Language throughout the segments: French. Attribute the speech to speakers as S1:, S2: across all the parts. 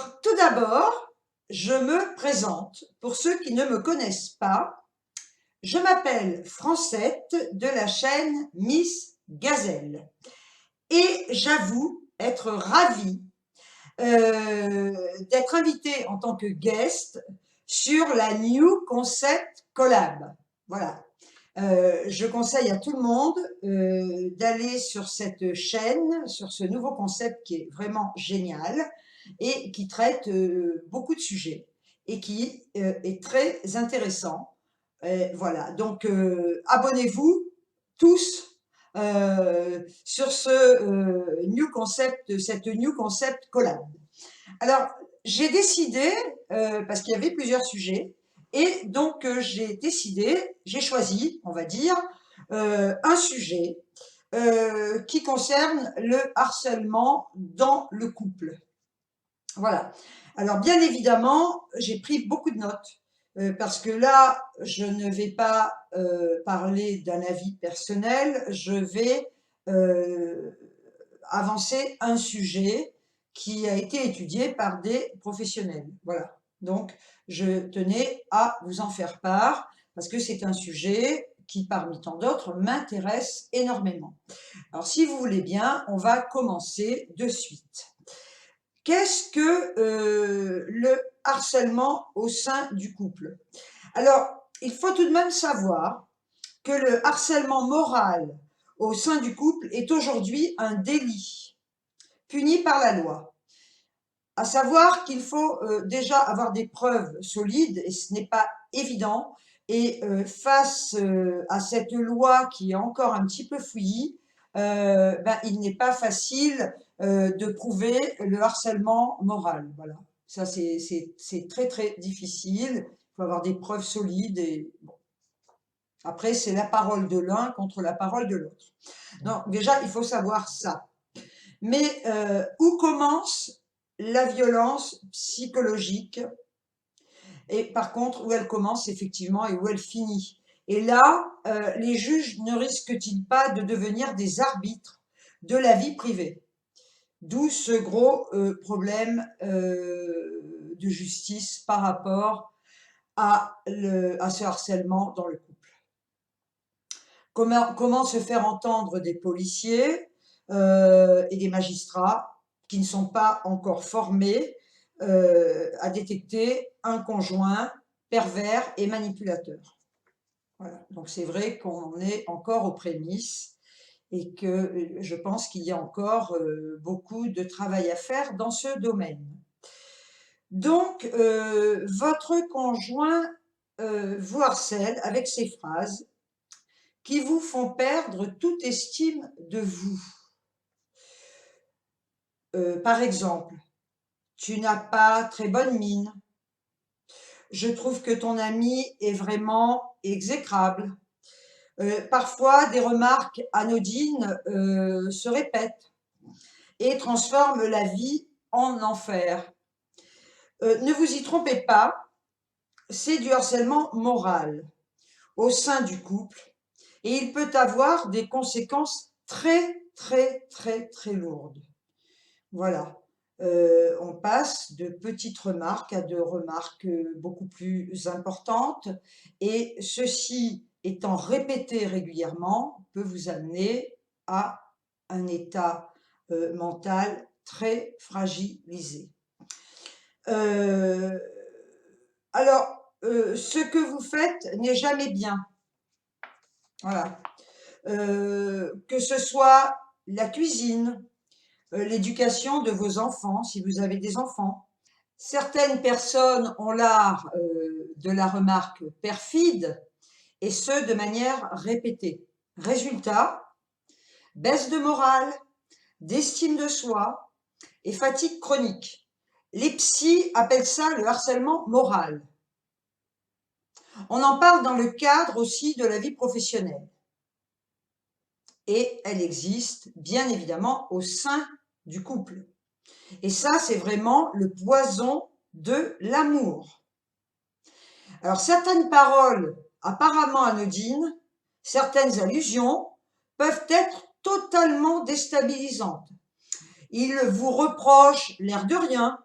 S1: Alors, tout d'abord, je me présente. Pour ceux qui ne me connaissent pas, je m'appelle Francette de la chaîne Miss Gazelle. Et j'avoue être ravie d'être invitée en tant que guest sur la New Concept Collab. Voilà. Je conseille à tout le monde d'aller sur cette chaîne, sur ce nouveau concept qui est vraiment génial et qui traite beaucoup de sujets et qui est très intéressant. Voilà, donc abonnez-vous tous sur ce New Concept, cette New Concept Collab. Alors, j'ai décidé, parce qu'il y avait plusieurs sujets, et donc j'ai choisi, on va dire, un sujet qui concerne le harcèlement dans le couple. Voilà. Alors, bien évidemment, j'ai pris beaucoup de notes, parce que là, je ne vais pas parler d'un avis personnel, je vais avancer un sujet qui a été étudié par des professionnels. Voilà. Donc, je tenais à vous en faire part parce que c'est un sujet qui, parmi tant d'autres, m'intéresse énormément. Alors, si vous voulez bien, on va commencer de suite. Qu'est-ce que le harcèlement au sein du couple? Alors, il faut tout de même savoir que le harcèlement moral au sein du couple est aujourd'hui un délit puni par la loi. À savoir qu'il faut déjà avoir des preuves solides, et ce n'est pas évident. Et face à cette loi qui est encore un petit peu fouillie, il n'est pas facile de prouver le harcèlement moral. Voilà. Ça, c'est très, très difficile. Il faut avoir des preuves solides. Et bon. Après, c'est la parole de l'un contre la parole de l'autre. Donc, déjà, il faut savoir ça. Mais où commence la violence psychologique et par contre, où elle commence effectivement et où elle finit? Et là, les juges ne risquent-ils pas de devenir des arbitres de la vie privée? D'où ce gros problème de justice par rapport à ce harcèlement dans le couple. Comment se faire entendre des policiers et des magistrats qui ne sont pas encore formés à détecter un conjoint pervers et manipulateur. Voilà. Donc c'est vrai qu'on est encore aux prémices et que je pense qu'il y a encore beaucoup de travail à faire dans ce domaine. Donc, votre conjoint vous harcèle avec ces phrases qui vous font perdre toute estime de vous. Par exemple, tu n'as pas très bonne mine. Je trouve que ton ami est vraiment exécrable. Parfois, des remarques anodines se répètent et transforment la vie en enfer. Ne vous y trompez pas, c'est du harcèlement moral au sein du couple et il peut avoir des conséquences très, très, très, très lourdes. Voilà. On passe de petites remarques à de remarques beaucoup plus importantes et ceci étant répété régulièrement peut vous amener à un état mental très fragilisé. Alors, ce que vous faites n'est jamais bien. Voilà. Que ce soit la cuisine, l'éducation de vos enfants, si vous avez des enfants. Certaines personnes ont l'art de la remarque perfide, et ce, de manière répétée. Résultat, baisse de morale, d'estime de soi et fatigue chronique. Les psys appellent ça le harcèlement moral. On en parle dans le cadre aussi de la vie professionnelle. Et elle existe, bien évidemment, au sein du couple. Et ça, c'est vraiment le poison de l'amour. Alors, certaines paroles apparemment anodines, certaines allusions, peuvent être totalement déstabilisantes. Ils vous reprochent l'air de rien,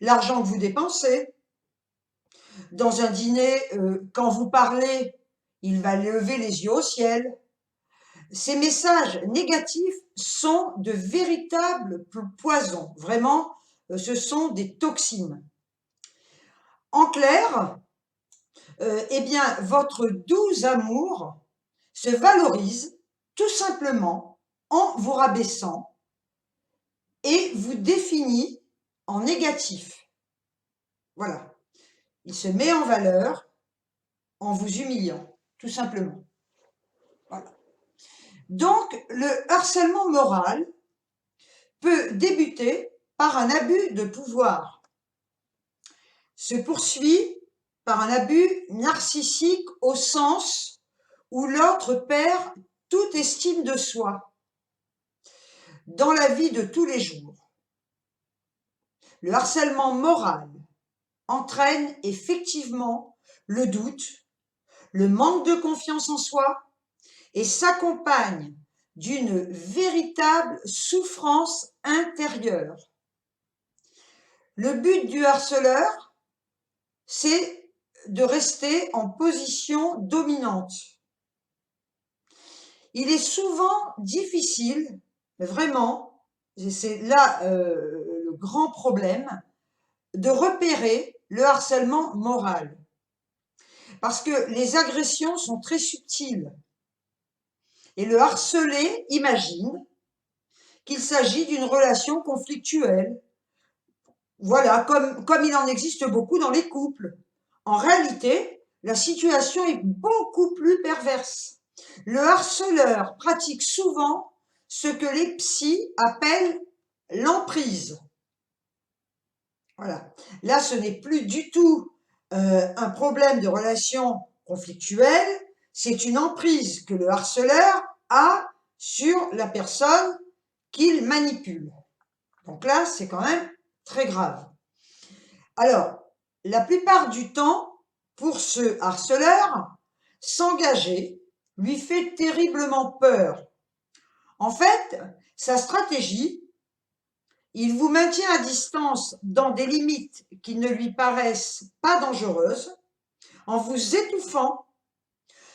S1: l'argent que vous dépensez. Dans un dîner, quand vous parlez, il va lever les yeux au ciel. Ces messages négatifs sont de véritables poisons. Vraiment, ce sont des toxines. En clair, eh bien, votre doux amour se valorise tout simplement en vous rabaissant et vous définit en négatif. Voilà. Il se met en valeur en vous humiliant, tout simplement. Voilà. Donc, le harcèlement moral peut débuter par un abus de pouvoir, se poursuit par un abus narcissique au sens où l'autre perd toute estime de soi dans la vie de tous les jours. Le harcèlement moral entraîne effectivement le doute, le manque de confiance en soi et s'accompagne d'une véritable souffrance intérieure. Le but du harceleur, c'est de rester en position dominante. Il est souvent difficile, vraiment, c'est là le grand problème, de repérer le harcèlement moral. Parce que les agressions sont très subtiles. Et le harcelé imagine qu'il s'agit d'une relation conflictuelle. Voilà, comme il en existe beaucoup dans les couples. En réalité, la situation est beaucoup plus perverse. Le harceleur pratique souvent ce que les psys appellent l'emprise. Voilà. Là, ce n'est plus du tout un problème de relation conflictuelle, c'est une emprise que le harceleur a sur la personne qu'il manipule. Donc là, c'est quand même très grave. Alors, la plupart du temps, pour ce harceleur, s'engager lui fait terriblement peur. En fait, sa stratégie, il vous maintient à distance dans des limites qui ne lui paraissent pas dangereuses, en vous étouffant,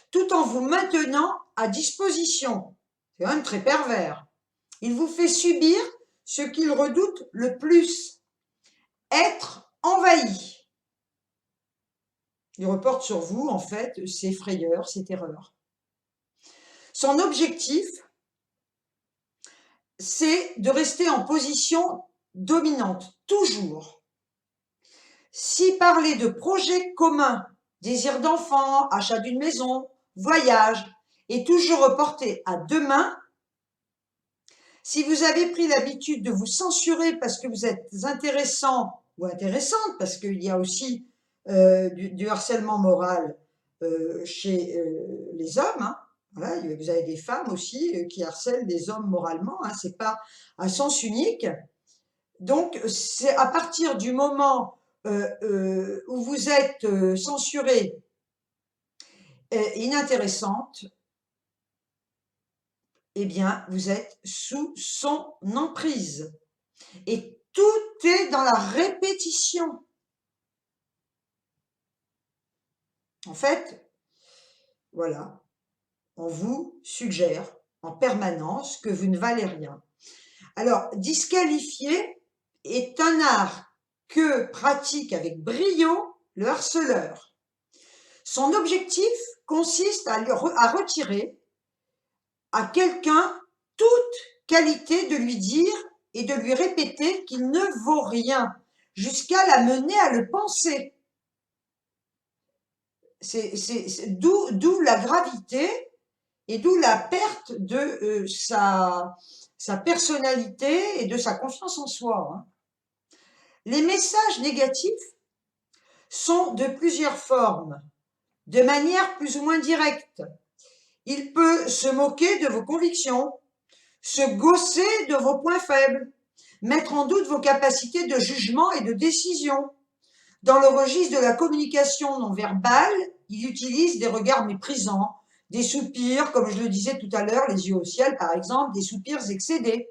S1: tout en vous maintenant à disposition. C'est quand même très pervers. Il vous fait subir ce qu'il redoute le plus, être envahi. Il reporte sur vous, en fait, ses frayeurs, ses terreurs. Son objectif, c'est de rester en position dominante, toujours. Si parler de projets communs, désir d'enfant, achat d'une maison, voyage, est toujours reporté à demain, si vous avez pris l'habitude de vous censurer parce que vous êtes intéressant ou intéressante, parce qu'il y a aussi du harcèlement moral chez les hommes, hein. Voilà, vous avez des femmes aussi qui harcèlent des hommes moralement, hein, c'est pas un sens unique. Donc, c'est à partir du moment où vous êtes censurée, inintéressante, eh bien, vous êtes sous son emprise. Et tout est dans la répétition. En fait, voilà, on vous suggère en permanence que vous ne valez rien. Alors, disqualifier est un art que pratique avec brio le harceleur. Son objectif consiste à retirer à quelqu'un toute qualité de lui dire et de lui répéter qu'il ne vaut rien, jusqu'à la mener à le penser. D'où la gravité et d'où la perte de sa personnalité et de sa confiance en soi, hein. Les messages négatifs sont de plusieurs formes, de manière plus ou moins directe. Il peut se moquer de vos convictions, se gausser de vos points faibles, mettre en doute vos capacités de jugement et de décision. Dans le registre de la communication non verbale, il utilise des regards méprisants, des soupirs, comme je le disais tout à l'heure, les yeux au ciel par exemple, des soupirs excédés,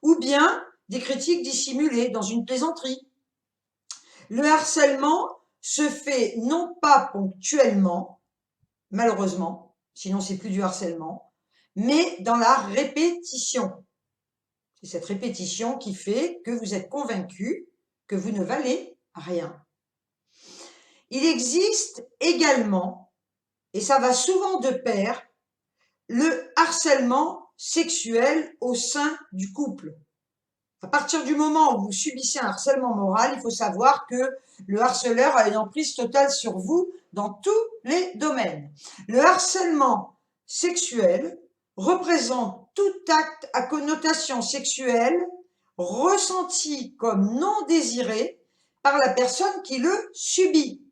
S1: ou bien des critiques dissimulées dans une plaisanterie. Le harcèlement se fait non pas ponctuellement, malheureusement, sinon c'est plus du harcèlement, mais dans la répétition. C'est cette répétition qui fait que vous êtes convaincu que vous ne valez rien. Il existe également, et ça va souvent de pair, le harcèlement sexuel au sein du couple. À partir du moment où vous subissez un harcèlement moral, il faut savoir que le harceleur a une emprise totale sur vous dans tous les domaines. Le harcèlement sexuel représente tout acte à connotation sexuelle ressenti comme non désiré par la personne qui le subit.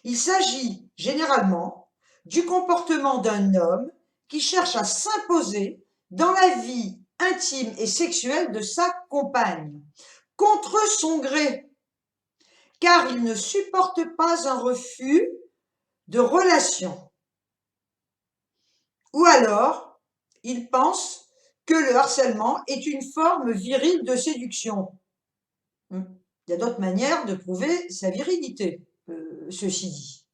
S1: Il s'agit généralement du comportement d'un homme qui cherche à s'imposer dans la vie intime et sexuelle de sa compagne, contre son gré, car il ne supporte pas un refus de relation. Ou alors, il pense que le harcèlement est une forme virile de séduction. Il y a d'autres manières de prouver sa virilité, ceci dit.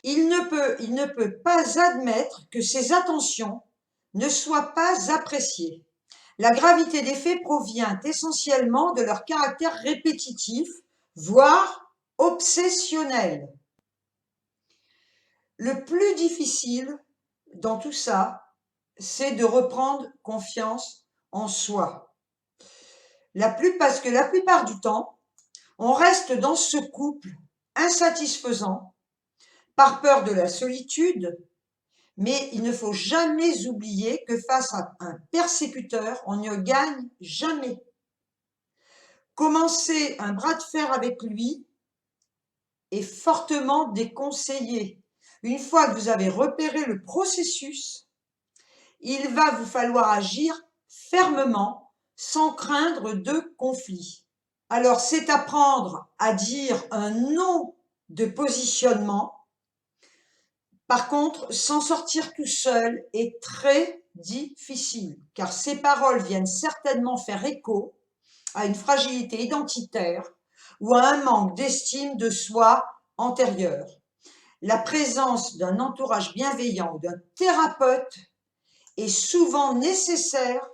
S1: Il ne peut pas admettre que ses attentions ne soient pas appréciées. La gravité des faits provient essentiellement de leur caractère répétitif, voire obsessionnel. Le plus difficile dans tout ça, c'est de reprendre confiance en soi. Parce que la plupart du temps, on reste dans ce couple insatisfaisant par peur de la solitude, mais il ne faut jamais oublier que face à un persécuteur, on ne gagne jamais. Commencer un bras de fer avec lui est fortement déconseillé. Une fois que vous avez repéré le processus, il va vous falloir agir fermement, sans craindre de conflit. Alors, c'est apprendre à dire un non de positionnement. Par contre, s'en sortir tout seul est très difficile, car ces paroles viennent certainement faire écho à une fragilité identitaire ou à un manque d'estime de soi antérieur. La présence d'un entourage bienveillant ou d'un thérapeute est souvent nécessaire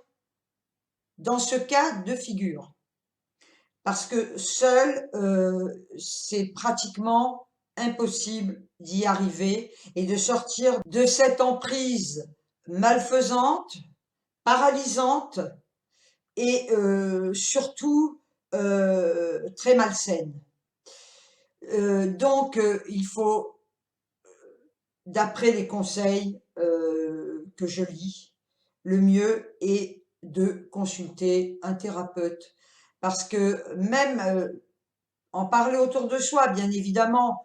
S1: dans ce cas de figure, parce que seul, c'est pratiquement impossible d'y arriver et de sortir de cette emprise malfaisante, paralysante et surtout très malsaine. Donc, il faut, d'après les conseils que je lis, le mieux est de consulter un thérapeute, parce que même en parler autour de soi, bien évidemment,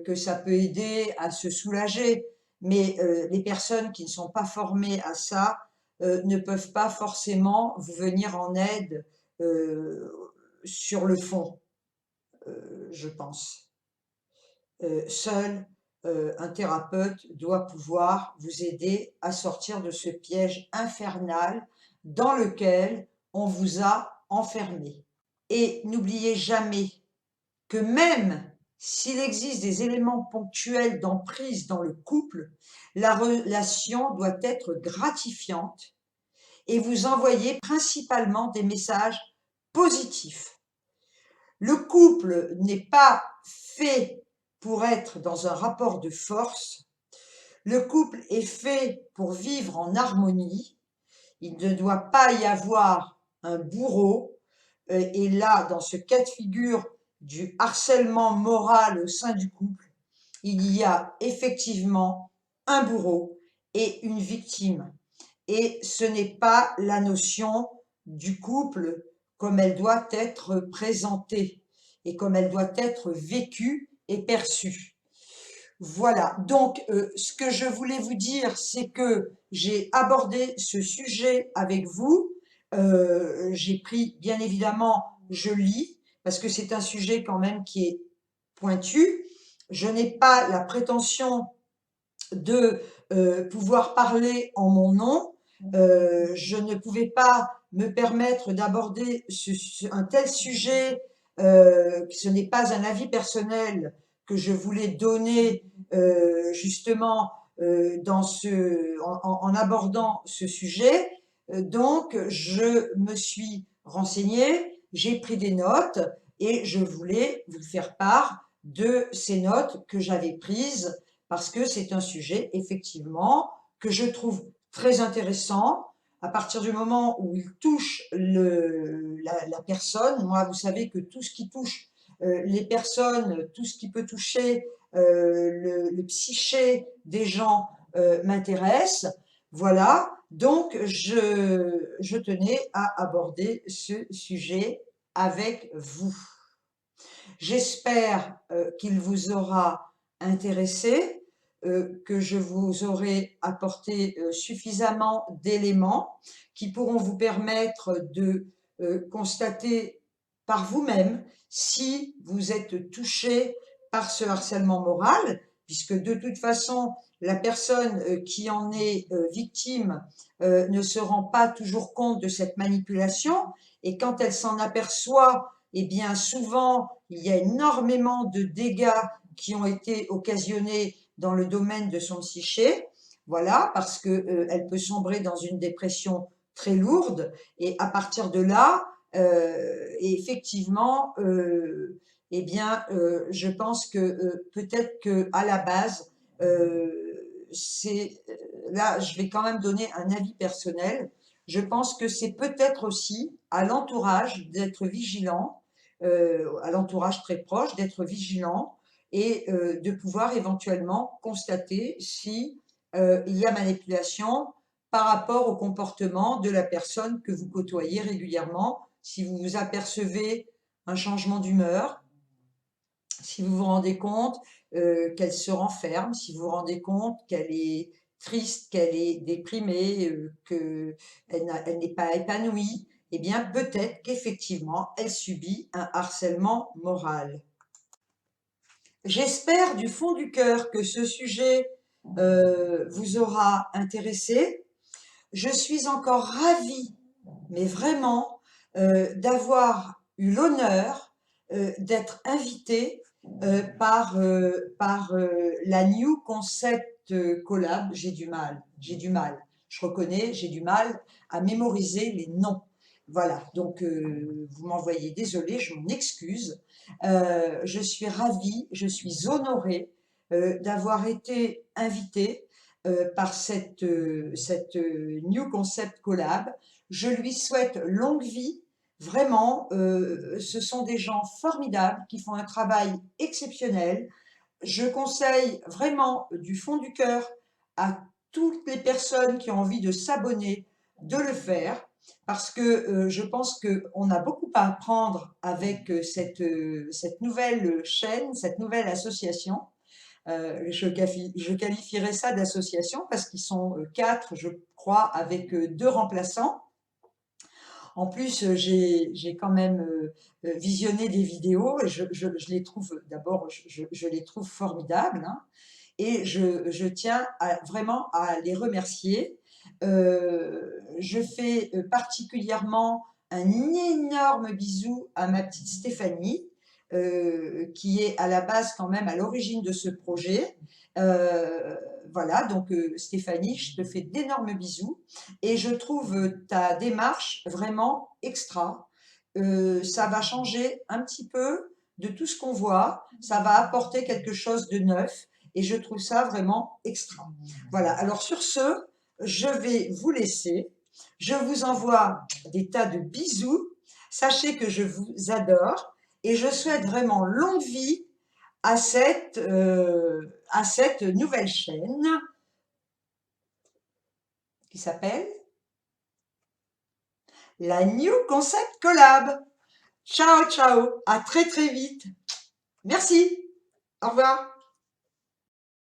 S1: que ça peut aider à se soulager, mais les personnes qui ne sont pas formées à ça ne peuvent pas forcément vous venir en aide sur le fond, je pense. Seul un thérapeute doit pouvoir vous aider à sortir de ce piège infernal dans lequel on vous a enfermé. Et n'oubliez jamais que même s'il existe des éléments ponctuels d'emprise dans le couple, la relation doit être gratifiante et vous envoyer principalement des messages positifs. Le couple n'est pas fait pour être dans un rapport de force. Le couple est fait pour vivre en harmonie. Il ne doit pas y avoir un bourreau. Et là, dans ce cas de figure du harcèlement moral au sein du couple, il y a effectivement un bourreau et une victime. Et ce n'est pas la notion du couple comme elle doit être présentée et comme elle doit être vécue et perçue. Voilà, donc ce que je voulais vous dire, c'est que j'ai abordé ce sujet avec vous. J'ai pris, bien évidemment, je lis, parce que c'est un sujet quand même qui est pointu. Je n'ai pas la prétention de pouvoir parler en mon nom. Je ne pouvais pas me permettre d'aborder un tel sujet ce n'est pas un avis personnel que je voulais donner justement en abordant ce sujet. Donc, je me suis renseignée, j'ai pris des notes et je voulais vous faire part de ces notes que j'avais prises parce que c'est un sujet, effectivement, que je trouve très intéressant à partir du moment où il touche la personne. Moi, vous savez que tout ce qui touche les personnes, tout ce qui peut toucher le psyché des gens m'intéresse. Voilà, donc je tenais à aborder ce sujet avec vous. J'espère qu'il vous aura intéressé, que je vous aurai apporté suffisamment d'éléments qui pourront vous permettre de constater par vous-même si vous êtes touché par ce harcèlement moral, puisque de toute façon, la personne qui en est victime ne se rend pas toujours compte de cette manipulation, et quand elle s'en aperçoit, eh bien souvent, il y a énormément de dégâts qui ont été occasionnés dans le domaine de son psyché, voilà, parce qu'elle peut sombrer dans une dépression très lourde, et à partir de là, effectivement, eh bien, je pense que peut-être qu'à la base, là, je vais quand même donner un avis personnel. Je pense que c'est peut-être aussi à l'entourage d'être vigilant, à l'entourage très proche, d'être vigilant et de pouvoir éventuellement constater si il y a manipulation par rapport au comportement de la personne que vous côtoyez régulièrement, si vous vous apercevez un changement d'humeur, si vous vous rendez compte qu'elle se renferme, si vous vous rendez compte qu'elle est triste, qu'elle est déprimée, qu'elle n'est pas épanouie, eh bien peut-être qu'effectivement elle subit un harcèlement moral. J'espère du fond du cœur que ce sujet vous aura intéressé. Je suis encore ravie, mais vraiment, d'avoir eu l'honneur d'être invitée par la New Concept Collab. J'ai du mal. Je reconnais, j'ai du mal à mémoriser les noms. Voilà, donc vous m'envoyez, désolé, je m'en excuse. Je suis ravie, je suis honorée d'avoir été invitée par cette New Concept Collab. Je lui souhaite longue vie. Vraiment, ce sont des gens formidables qui font un travail exceptionnel. Je conseille vraiment du fond du cœur à toutes les personnes qui ont envie de s'abonner de le faire parce que je pense qu'on a beaucoup à apprendre avec cette nouvelle chaîne, cette nouvelle association. Je qualifierais ça d'association parce qu'ils sont 4, je crois, avec 2 remplaçants. En plus, j'ai quand même visionné des vidéos et je les trouve, d'abord, je les trouve formidables, hein, et je tiens vraiment à les remercier. Je fais particulièrement un énorme bisou à ma petite Stéphanie, qui est à la base quand même à l'origine de ce projet. Voilà, donc Stéphanie, je te fais d'énormes bisous et je trouve ta démarche vraiment extra. Ça va changer un petit peu de tout ce qu'on voit, ça va apporter quelque chose de neuf et je trouve ça vraiment extra. Voilà, alors sur ce, je vais vous laisser. Je vous envoie des tas de bisous. Sachez que je vous adore et je souhaite vraiment longue vie à cette nouvelle chaîne qui s'appelle la New Concept Collab. Ciao, ciao, à très très vite. Merci, au revoir.